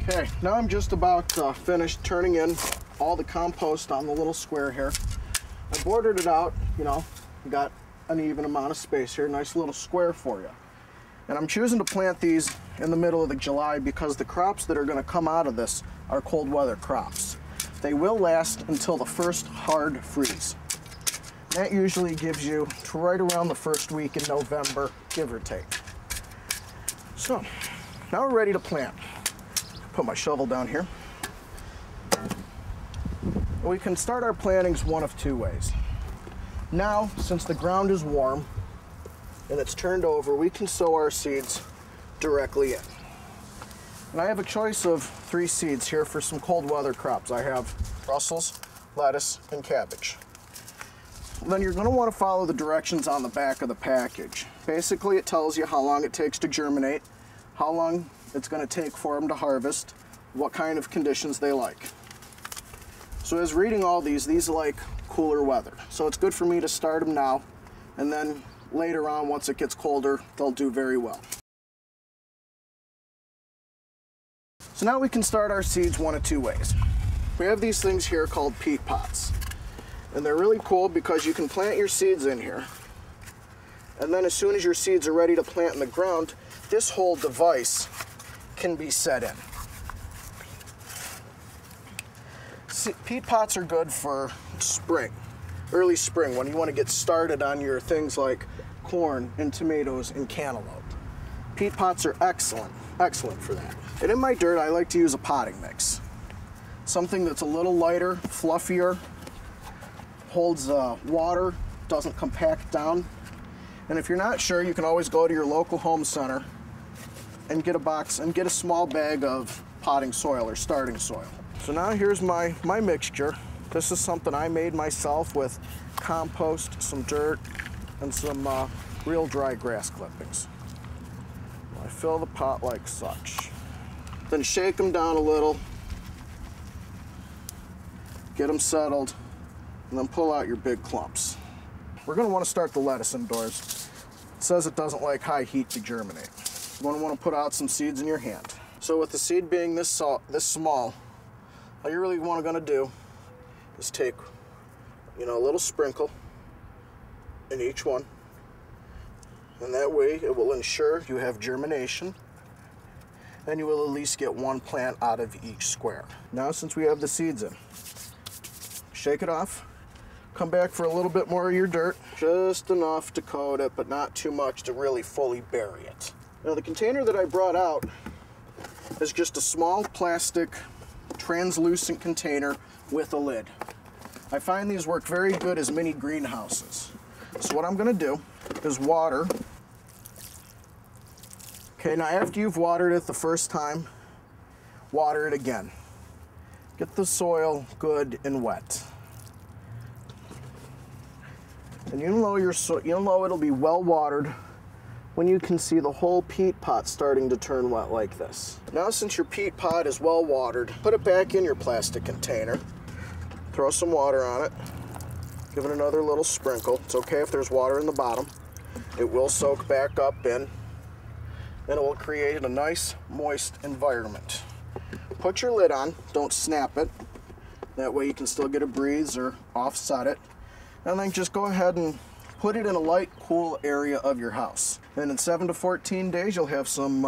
Okay, now I'm just about finished turning in all the compost on the little square here. I bordered it out, you know, got an even amount of space here, nice little square for you. And I'm choosing to plant these in the middle of the July because the crops that are going to come out of this are cold weather crops. They will last until the first hard freeze. That usually gives you to right around the first week in November, give or take. So, now we're ready to plant. Put my shovel down here. We can start our plantings one of two ways. Now, since the ground is warm and it's turned over, we can sow our seeds directly in. And I have a choice of 3 seeds here for some cold weather crops. I have Brussels, lettuce, and cabbage. Then you're going to want to follow the directions on the back of the package. Basically, it tells you how long it takes to germinate, how long it's going to take for them to harvest, what kind of conditions they like. So as reading all these like cooler weather. So it's good for me to start them now, and then later on, once it gets colder, they'll do very well. So now we can start our seeds one of 2 ways. We have these things here called peat pots. And they're really cool because you can plant your seeds in here. And then as soon as your seeds are ready to plant in the ground, this whole device can be set in. Peat pots are good for spring, early spring, when you want to get started on your things like corn and tomatoes and cantaloupe. Peat pots are excellent for that. And in my dirt, I like to use a potting mix. Something that's a little lighter, fluffier, holds water, doesn't compact down. And if you're not sure, you can always go to your local home center and get a box and get a small bag of potting soil or starting soil. So now here's my mixture. This is something I made myself with compost, some dirt, and some real dry grass clippings. I fill the pot like such. Then shake them down a little, get them settled, and then pull out your big clumps. We're going to want to start the lettuce indoors. It says it doesn't like high heat to germinate. You're going to want to put out some seeds in your hand. So with the seed being this small, all you're really going to do is take, a little sprinkle in each one. And that way it will ensure you have germination, and you will at least get 1 plant out of each square. Now, since we have the seeds in, shake it off. Come back for a little bit more of your dirt, just enough to coat it, but not too much to really fully bury it. Now the container that I brought out is just a small plastic translucent container with a lid. I find these work very good as mini greenhouses. So what I'm going to do is water. Okay, now after you've watered it the first time, water it again. Get the soil good and wet. And you'll know it'll be well watered when you can see the whole peat pot starting to turn wet like this. Now, since your peat pot is well watered, put it back in your plastic container. Throw some water on it. Give it another little sprinkle. It's okay if there's water in the bottom. It will soak back up in, and it will create a nice, moist environment. Put your lid on. Don't snap it. That way you can still get a breeze or offset it. And then just go ahead and put it in a light, cool area of your house. And in 7 to 14 days, you'll have some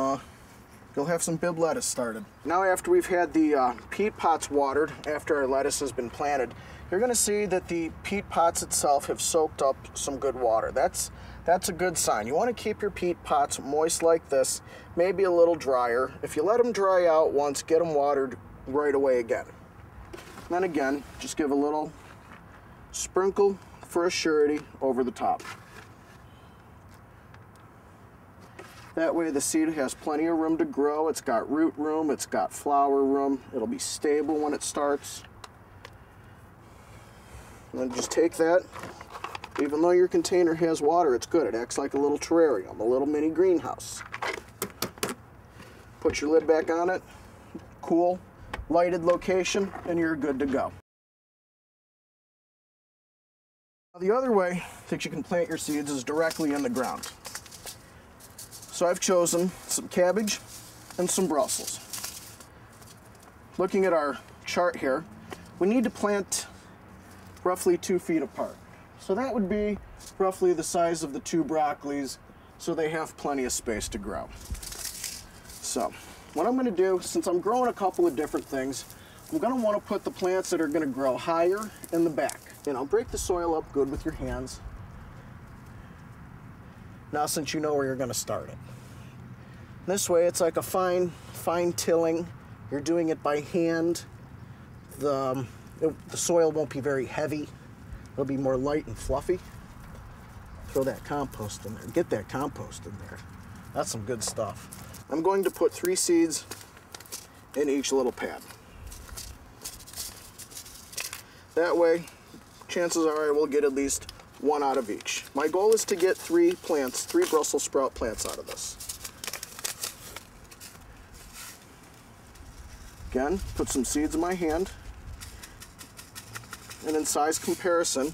bib lettuce started. Now, after we've had the peat pots watered, after our lettuce has been planted, you're going to see that the peat pots itself have soaked up some good water. That's a good sign. You want to keep your peat pots moist like this, maybe a little drier. If you let them dry out once, get them watered right away again. Then again, just give a little sprinkle for a surety over the top. That way the seed has plenty of room to grow. It's got root room, it's got flower room. It'll be stable when it starts. And then just take that. Even though your container has water, it's good. It acts like a little terrarium, a little mini greenhouse. Put your lid back on it, cool, lighted location, and you're good to go. The other way that you can plant your seeds is directly in the ground. So I've chosen some cabbage and some Brussels. looking at our chart here, we need to plant roughly 2 feet apart. So that would be roughly the size of the 2 broccolis, so they have plenty of space to grow. So what I'm going to do, since I'm growing a couple of different things, I'm going to want to put the plants that are going to grow higher in the back. And I'll break the soil up good with your hands. Now, since you know where you're going to start it. This way, it's like a fine tilling. You're doing it by hand. The soil won't be very heavy. It'll be more light and fluffy. Throw that compost in there. Get that compost in there. That's some good stuff. I'm going to put 3 seeds in each little pad. That way, chances are I will get at least 1 out of each. My goal is to get 3 Brussels sprout plants out of this. Again, put some seeds in my hand. And in size comparison,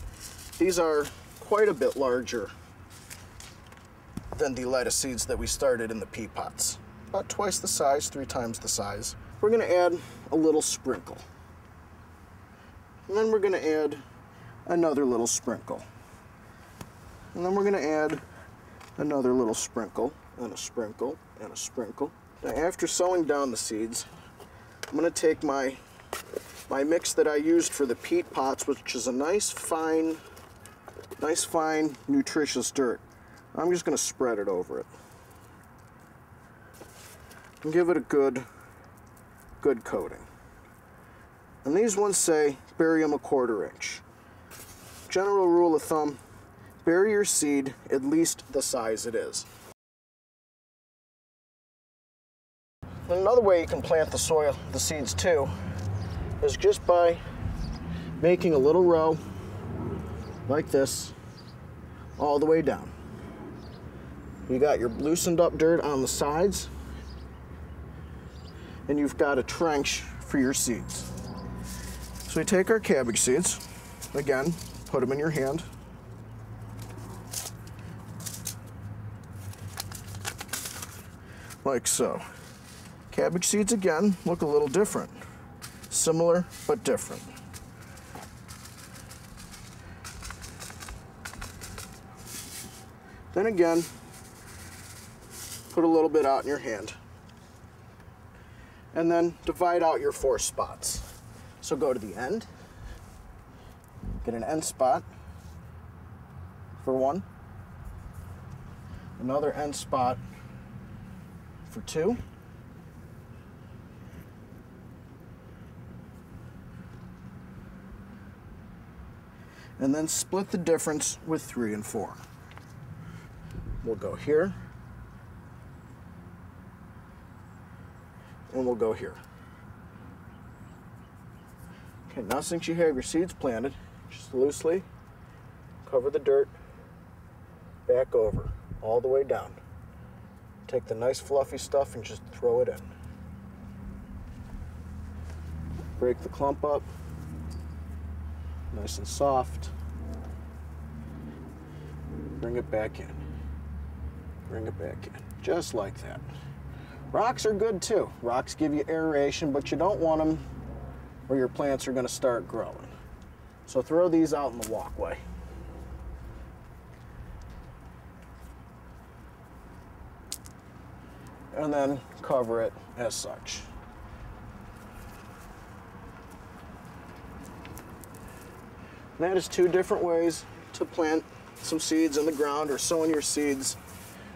these are quite a bit larger than the lettuce seeds that we started in the pea pots. About twice the size, 3 times the size. We're going to add a little sprinkle. And then we're going to add another little sprinkle. And then we're going to add another little sprinkle, and a sprinkle, and a sprinkle. Now, after sowing down the seeds, I'm going to take my mix that I used for the peat pots, which is a nice fine, nutritious dirt. I'm just going to spread it over it. And give it a good coating. And these ones say bury them 1/4 inch. General rule of thumb, bury your seed at least the size it is. And another way you can plant the seeds too, is just by making a little row like this all the way down. You got your loosened up dirt on the sides, and you've got a trench for your seeds. So we take our cabbage seeds, again, put them in your hand. Like so. Cabbage seeds, again, look a little different. Similar, but different. Then again, put a little bit out in your hand. And then divide out your 4 spots. So go to the end, get an end spot for 1, another end spot for 2, and then split the difference with 3 and 4. We'll go here, and we'll go here. Okay, now since you have your seeds planted, just loosely cover the dirt back over, all the way down. Take the nice fluffy stuff and just throw it in. Break the clump up, nice and soft. Bring it back in. Bring it back in, just like that. Rocks are good too. Rocks give you aeration, but you don't want them where your plants are going to start growing. So throw these out in the walkway. And then cover it as such. And that is 2 different ways to plant some seeds in the ground or sowing your seeds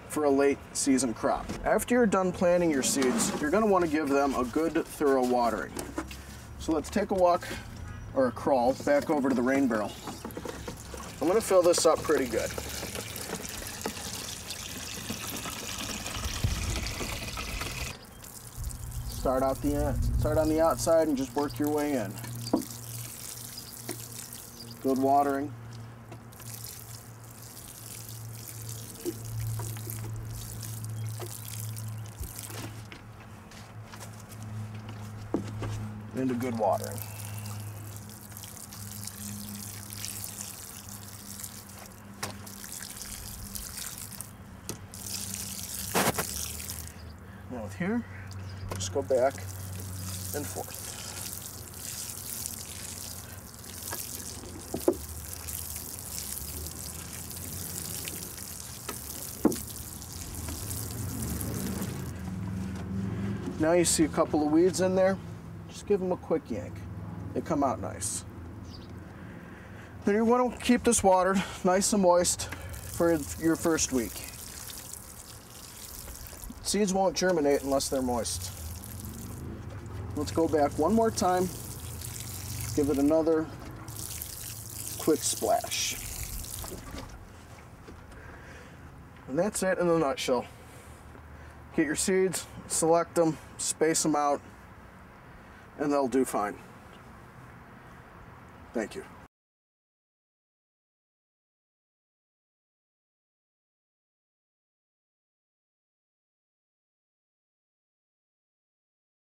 for a late season crop. After you're done planting your seeds, you're going to want to give them a good thorough watering. So let's take a walk, or a crawl, back over to the rain barrel. I'm going to fill this up pretty good. Start on the outside and just work your way in. Good watering. Into good watering. Now with here, just go back and forth. Now you see a couple of weeds in there. Just give them a quick yank. They come out nice. Then you want to keep this watered nice and moist for your first week. Seeds won't germinate unless they're moist. Let's go back one more time. Give it another quick splash. And that's it in a nutshell. Get your seeds, select them, space them out, and they'll do fine. Thank you.